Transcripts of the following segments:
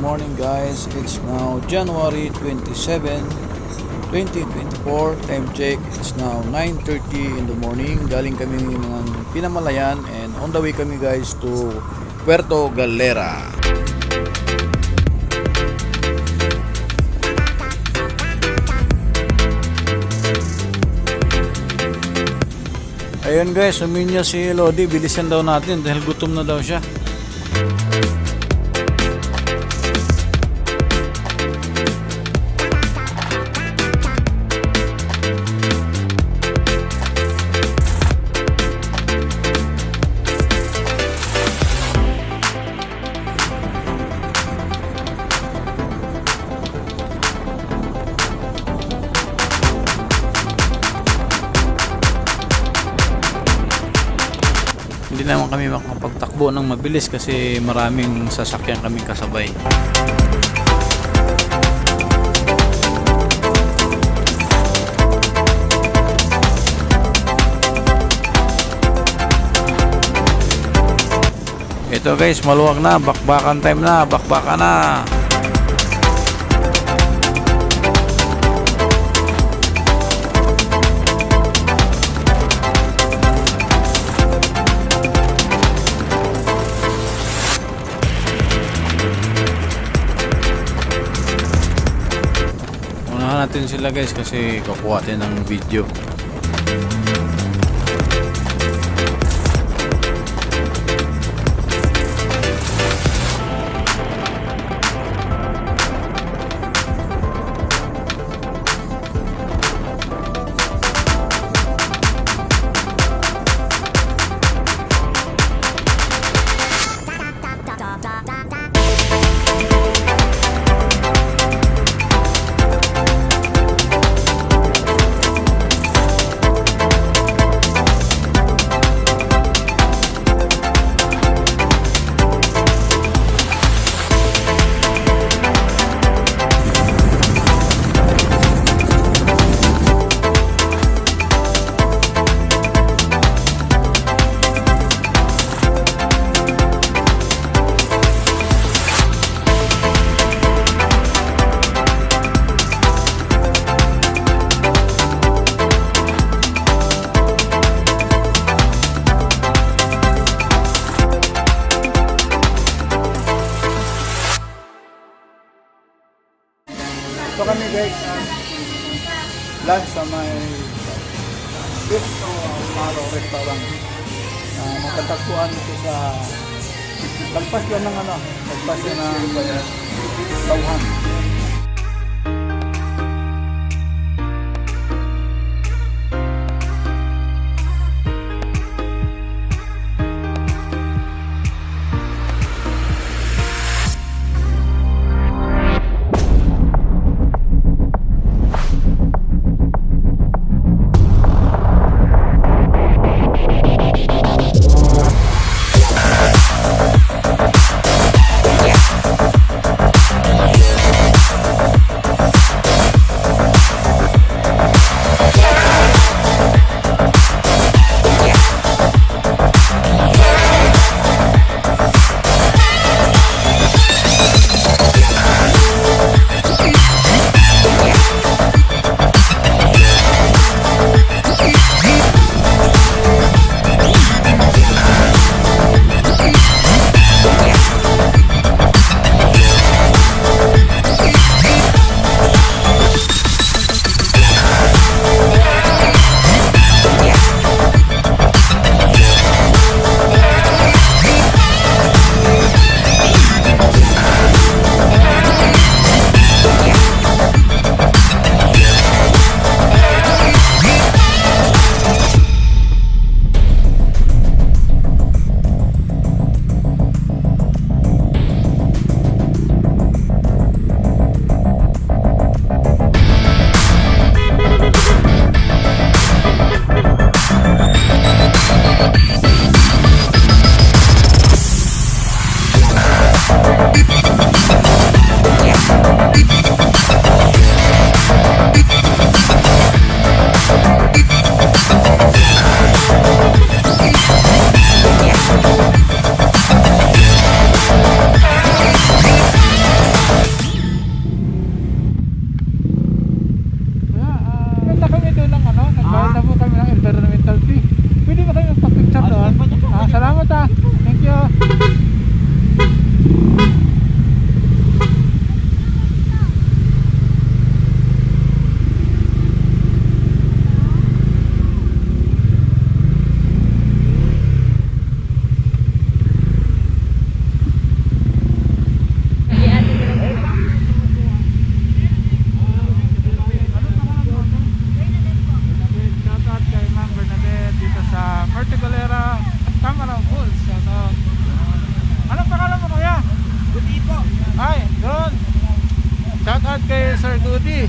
morning guys. It's now January 27, 2024. Time check, it's now 9:30 in the morning. Galing kami ng Pinamalayan and on the way kami guys to Puerto Galera. Ayun guys, suminya si Lodi. Bilisan daw natin dahil gutom na daw siya. Hindi naman kami makapagtakbo ng mabilis kasi maraming sasakyan kami kasabay. Ito guys, maluwag na, bakbakan time na, bakbakan na. Natin sila guys kasi kukuha din ng video. Ito kami guys, lunch sa may Cristo Amaro restaurant. Matatagpuan ito sa lagpas yan ng lagpas yan ng Tauhan.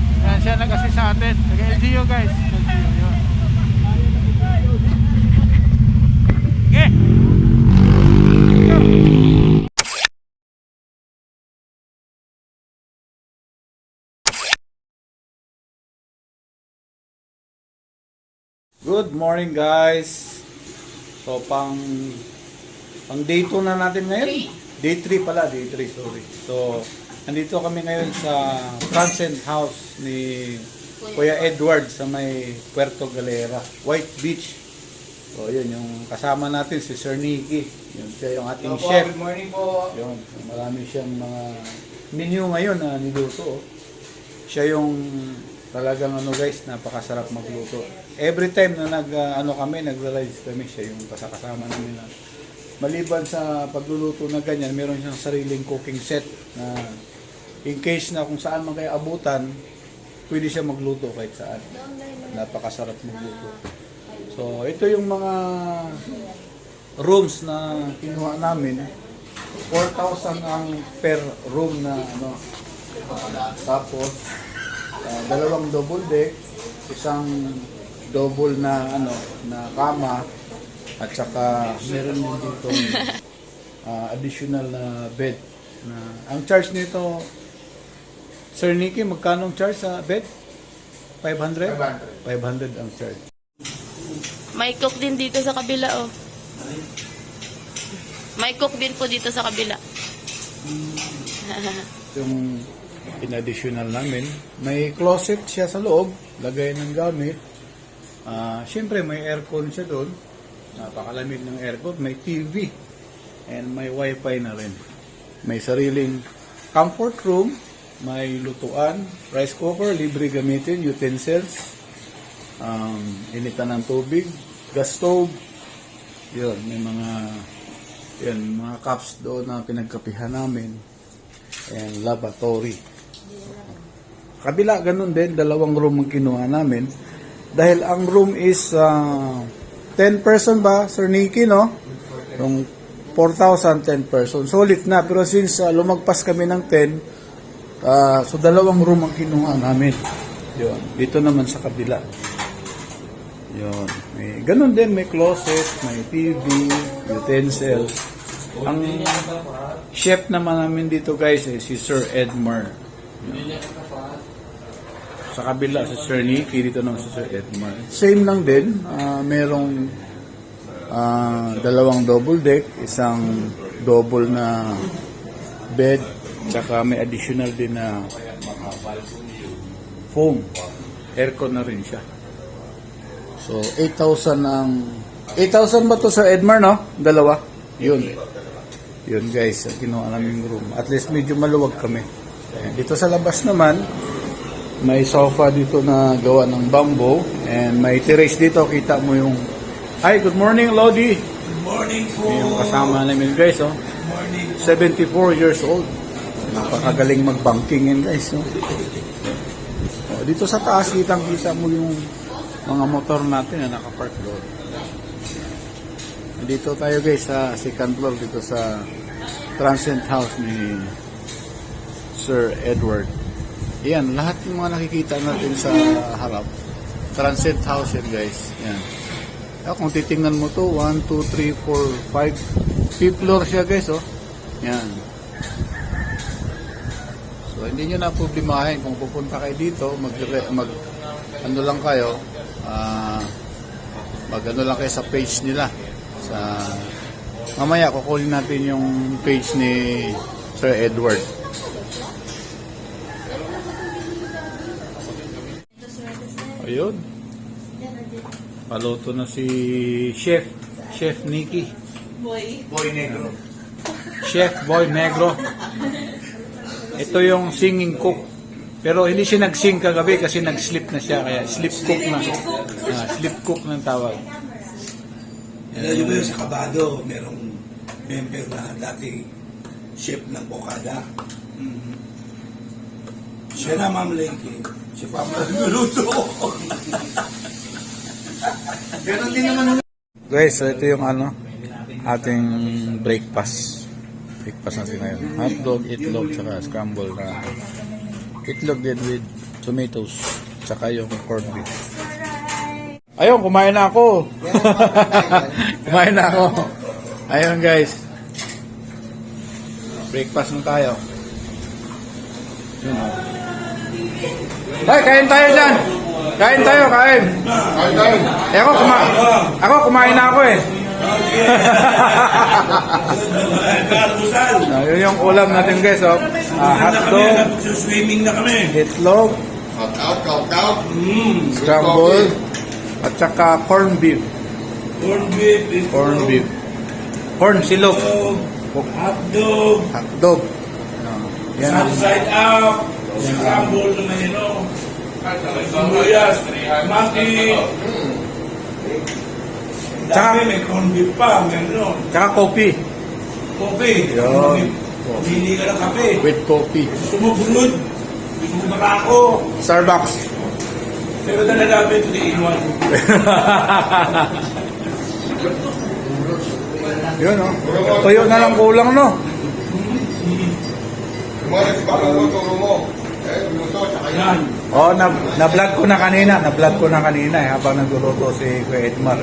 Yan, siya nag-assist sa atin. Nag-LGU guys. LGU, yun. Okay. Good morning guys. So pang day 2 na natin ngayon. Day 3 pala, day 3, sorry. So nandito kami ngayon sa Transcend House ni Kuya Edward sa may Puerto Galera, White Beach. So yun yung kasama natin si Sir Nicky. Yun siya yung ating chef. Good morning po. Yun, marami siyang mga menu ngayon na niluto. Siya yung talagang guys, napakasarap magluto. Every time na nagra-rides kami, siya yung kasama namin na maliban sa pagluluto na ganyan, meron siyang sariling cooking set na in case na kung saan man kayo abutan, pwede siya magluto kahit saan. Napakasarap magluto. So, ito yung mga rooms na kinuha namin. 4,000 ang per room na tapos dalawang double deck, isang double na na kama, at saka meron din dito additional na bed. Ang charge nito, Sir Nicky, magkano ang charge sa bed? 500? 500 ang charge. May cook din dito sa kabila, oh. May cook din po dito sa kabila. Yung in-additional namin, may closet siya sa loob, lagay ng gamit. Siyempre may aircon siya doon, napakalamig ng aircon, may TV, and may wifi na rin. May sariling comfort room, may lutuan, rice cooker, libre gamitin, utensils, initan ng tubig, gas stove, yun, may mga cups doon na pinagkapihan namin, and lavatory. Kabila, ganun din, dalawang room ang kinuha namin. Dahil ang room is 10 person ba, Sir Nicky, no? Yung 4,000, 10 person. Solid na, pero since lumagpas kami ng 10, so dalawang room ang kinuha namin. Yun. Dito naman sa kabila. Yun. May, ganun din, may closet, may TV, utensils. Ang chef naman namin dito guys ay si Sir Edmar. Sa kabila si Sir Nicky, dito naman si Sir Edmar. Same lang din, merong dalawang double deck, isang double na bed, tsaka may additional din na foam. Aircon na rin siya. So 8,000 ang 8,000 ba to Sir Edmar, no? Dalawa. Yun. Yun guys, kinuha namin room. At least medyo maluwag kami. Dito sa labas naman, may sofa dito na gawa ng bamboo. And may terrace dito, kita mo yung... Hi, good morning Lodi. Good morning po. Yung kasama namin guys, oh. Good morning. 74 years old. Napakagaling mag-banking yan guys, oh. Dito sa taas, kitang-kita mo yung mga motor natin na nakapark doon. Dito tayo guys sa second floor dito sa Transcend House ni Sir Edward. Yan, lahat ng mga nakikita natin sa harap. Transcend House yan guys. Yan. Kung titingnan mo to, 1, 2, 3, 4, 5. Fifth floor siya guys, oh. Yan. So hindi nyo na problemahin kung pupunta kayo dito, ano lang kayo, mag-ano lang kayo sa page nila. Mamaya kukunin natin yung page ni Sir Edward. Ayun. Paluto na si Chef Nicky. Boy Negro. Chef Boy Negro. Ito yung singing cook. Pero hindi siya nag-sing kagabi kasi nag-sleep na siya. Kaya sleep cook na. Sleep cook ng tawag. Alam mo yung sa Kabado, merong member na dating chef ng Bocada. Siya na mamalengke. Siya pa magluluto. Ganon din naman. Guys, so ito yung ating breakfast. Breakfast natin ngayon. Hotdog, itlog, saka scramble na itlog din with tomatoes, tsaka yung corned beef. Ayun, kumain na ako. Kumain na ako. Ayun guys. Breakfast na tayo. Yun, oh. Ay, kain tayo dyan. Kain tayo, kain. Eh, ako kumain na ako eh. Yun yung ulam natin guys, oh. Hotdog, Swimming na kami. itlog, scrambled, at saka corned beef. Corned beef. Corned beef. Corn silog. Hotdog. Hotdog. Yan ang Upside out. Scramble na may sibuyas. Mati. Tsaka- Dami may corned beef pa. Meron. tsaka coffee. Kopi. Yun. Hindi ka ng kape. With coffee. Gusto mo bunod. Gusto mo barako. Starbucks. Pero dala namin ito di inuwan. Yun, oh. Tuyo na lang kulang, no? Yan. Oh, na-vlog ko na kanina. Na-vlog ko na kanina eh, habang nagluluto si Kuya Edmar.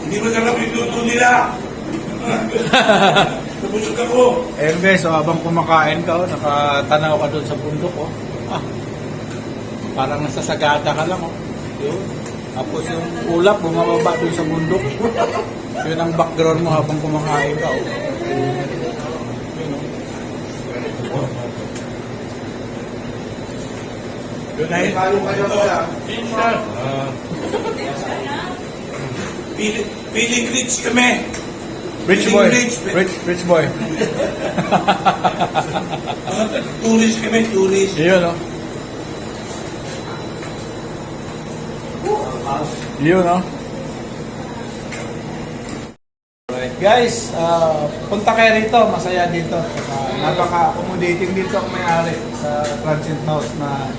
Hindi masarap yung luto nila. Nabusog ako. Ayun guys, so habang kumakain ka, oh, nakatanaw ka doon sa bundok, oh. Ah, parang nasa sagada ka lang, oh. Yun. Tapos yung ulap, bumababa doon sa bundok. Yun ang background mo habang kumakain ka, oh. Yun, oh. Yun ay, Feeling rich kami. rich boy. Rich. Rich boy. Tourist kami, tourist. Yun, oh. Yun, oh. Alright, guys, punta kayo rito, masaya dito. Napaka-accommodating dito ang may-ari sa transient house na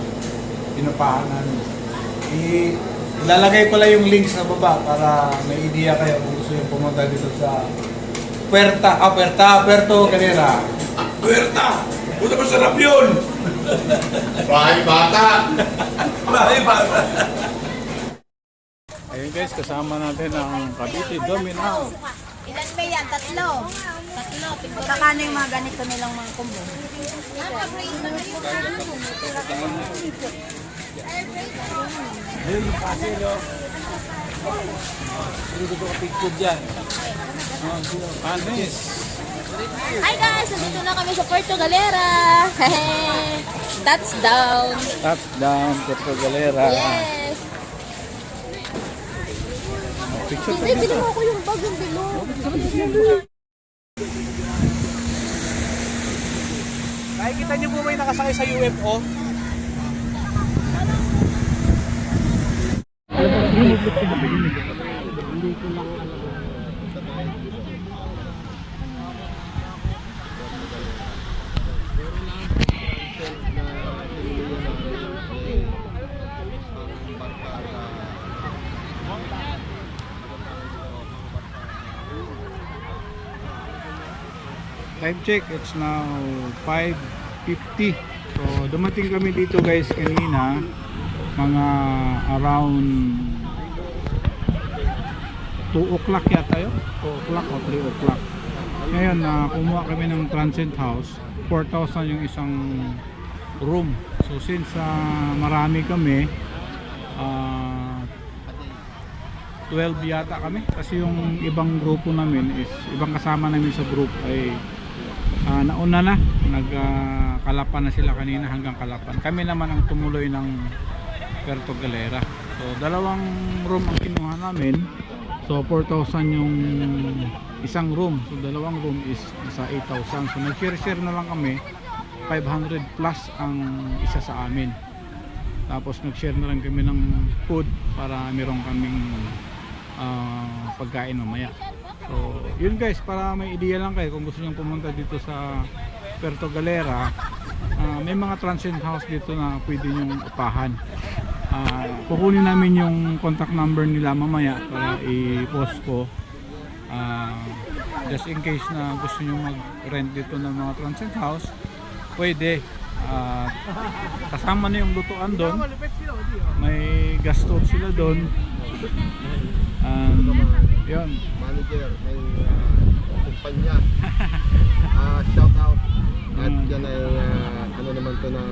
pinupahan namin. Ilalagay ko lang yung links sa baba para may idea kayo kung gusto yung pumunta dito sa Puerto Galera. Puerta. Puta masarap yun. Bahay bata! Bahay bata. Ayun guys, kasama natin ang Cavite Domino. Ilan ba yan? Tatlo. Magkakano yung mga ganito nilang mga combo? Ayun yung pasel, oh. Dito ko picture dyan. Panis. Hi guys! Nandito na kami sa Puerto Galera! Touchdown! Touchdown, Puerto Galera. Yes! Picture Hindi, bilhin mo ko yung bagong bilog. Nakikita niyo po ba yung nakasakay sa UFO? Time check, it's now 5:50. So dumating kami dito guys kanina mga around 2 o'clock yata yun, 2 o'clock o 3 o'clock. Ngayon kumuha kami ng transient house, 4,000 yung isang room. So since marami kami, 12 yata kami kasi yung ibang grupo namin is, ibang kasama namin sa group ay nauna na, nagkalapan na sila kanina hanggang Kalapan. Kami naman ang tumuloy ng Puerto Galera. So dalawang room ang kinuha namin. So 4,000 yung isang room. So dalawang room is nasa 8,000. So nag-share na lang kami. 500 plus ang isa sa amin. Tapos nag-share na lang kami ng food para meron kaming pagkain mamaya. So yun guys, para may idea lang kayo kung gusto nyo pumunta dito sa Puerto Galera, may mga transient house dito na pwede nyong upahan. Kukunin namin yung contact number nila mamaya para i-post ko, just in case na gusto nyo mag-rent dito ng mga transient house. Pwede, At kasama na yung lutuan doon. May gastos sila doon. And yun. Manager, may kumpanya. Shout out. At yan ay ano naman to ng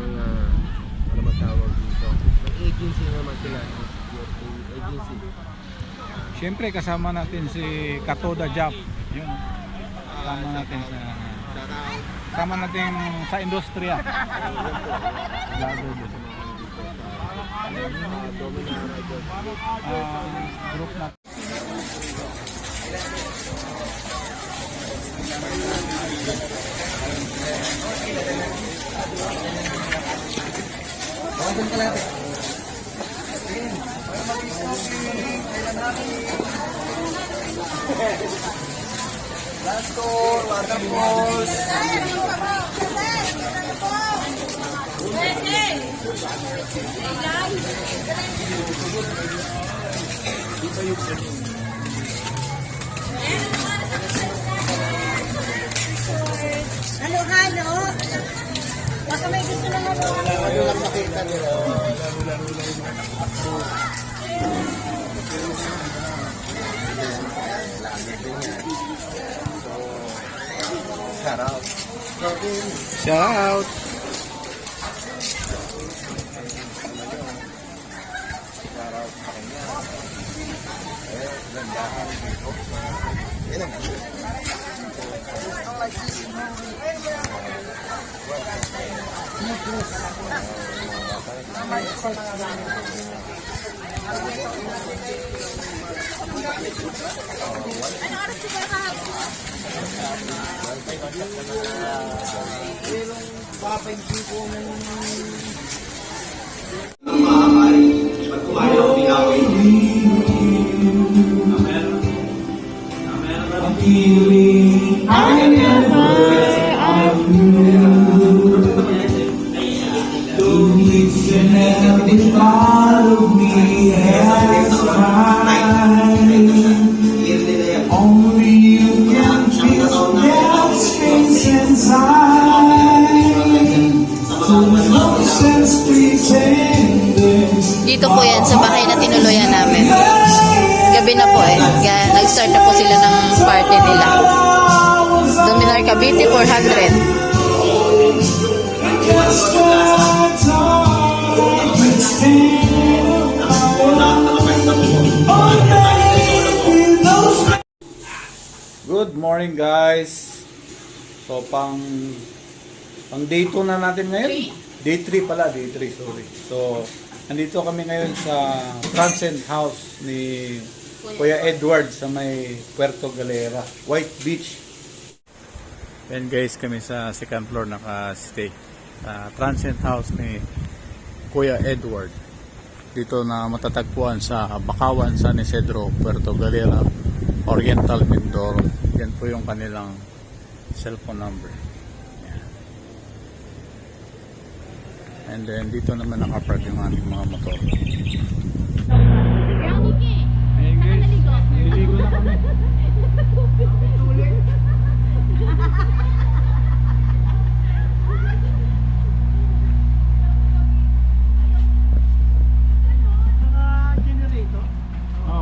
ano matawag dito. May agency naman sila. Agency. Siyempre kasama natin si Katoda Jap. Yun. Kasama natin sa Shout out. kasama natin sa industriya. Lalo doon. Domina Riders. Group na. Halo-halo. Baka may gusto naman mo. Walang makita nila. Shout out. Shout out. Dito po yan sa bahay na tinuluyan namin. Gabi na po eh. Kaya nag-start na po sila ng party nila. Dominar Cavite 400. Good morning guys. So pang day 2 na natin ngayon. Day 3 pala, day 3, sorry. So nandito kami ngayon sa Transcend House ni Kuya Edward sa may Puerto Galera, White Beach. Yan guys, kami sa second floor naka-stay sa Transcend House ni Kuya Edward. Dito na matatagpuan sa Bakawan, San Isidro, Puerto Galera, Oriental Mindoro. Yan po yung kanilang cellphone number. Yan. And then dito naman nakapark yung aming mga motor. Ayun guys, naliligo na kami.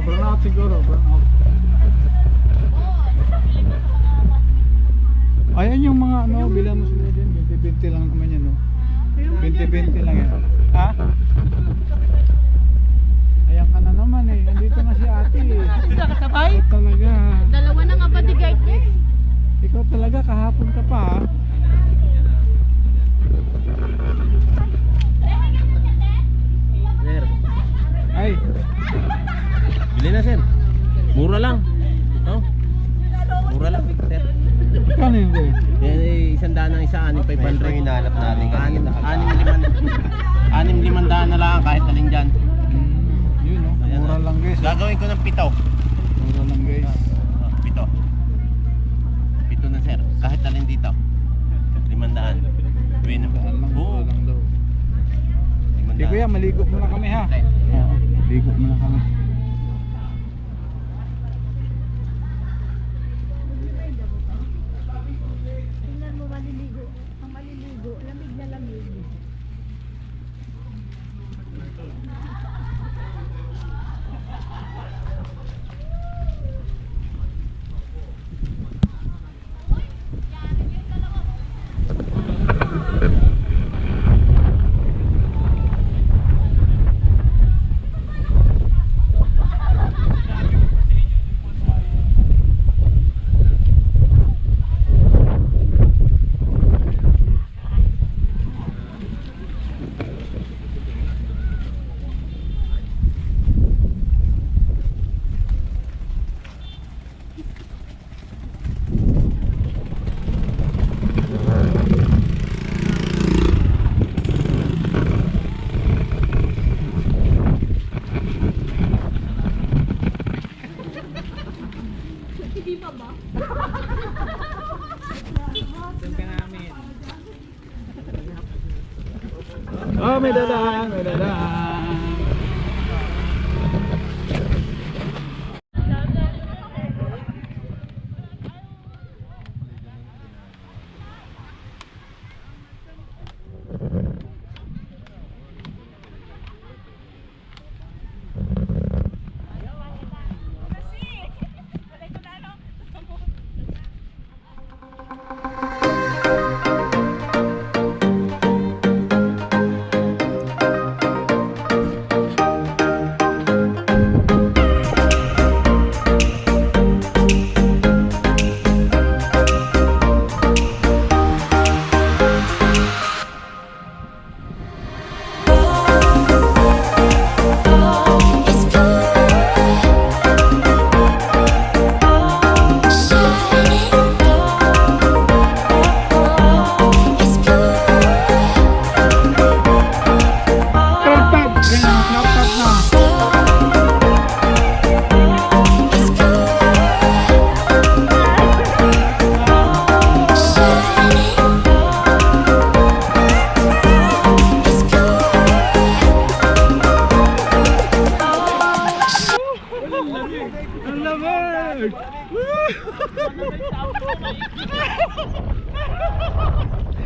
Burnout siguro, burnout. Ayan yung mga ano, bilang mo sila din, 20-20 lang naman yan, no? 20-20 lang yan. Ha? Ayan ka na naman eh, nandito na si ate eh. Nakasabay? Ikaw talaga. Dalawa na nga bodyguard niya. Ikaw talaga, kahapon ka pa ha. Ay, Bili na, sir. Mura lang. No? Mura lang, sir. kano yun kuya? Yan ay 100 ang isa, 6,500. Hinahanap natin kanina. 6,500 na lang kahit alin dyan. Yun no, mura lang guys. Gagawin ko ng 7. Mura lang guys. 7. 7 na, sir. Kahit alin dito. 500. Gawin na. Mura lang, mura lang daw. 500. Di kuya, maligo muna kami ha. Oo, maligo muna kami. Tingnan mo maliligo. Ang maliligo, lamig na lamig. Oh, may dadaan, may dadaan.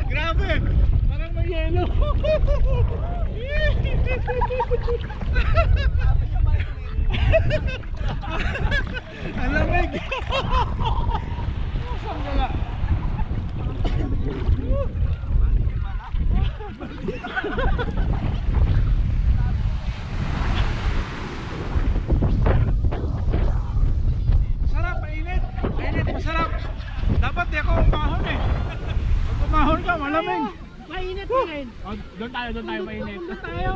Grabe! Parang may yelo! Ang lamig! Sarap, mainit! Mainit, masarap! Dapat di ako umahon eh! Pag umahon ka, malamig! Mainit pa rin! Oh, doon tayo, mainit! Doon tayo!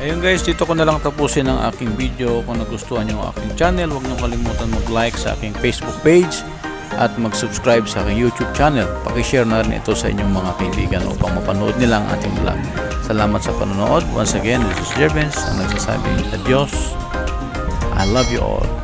Ayun guys, dito ko na lang tapusin ang aking video. Kung nagustuhan nyo ang aking channel, huwag nyo kalimutan mag-like sa aking Facebook page at mag-subscribe sa aking YouTube channel. Pakishare na rin ito sa inyong mga kaibigan upang mapanood nila ang ating vlog. Salamat sa panonood. Once again, this is Jervins ang nagsasabing adios. I love you all.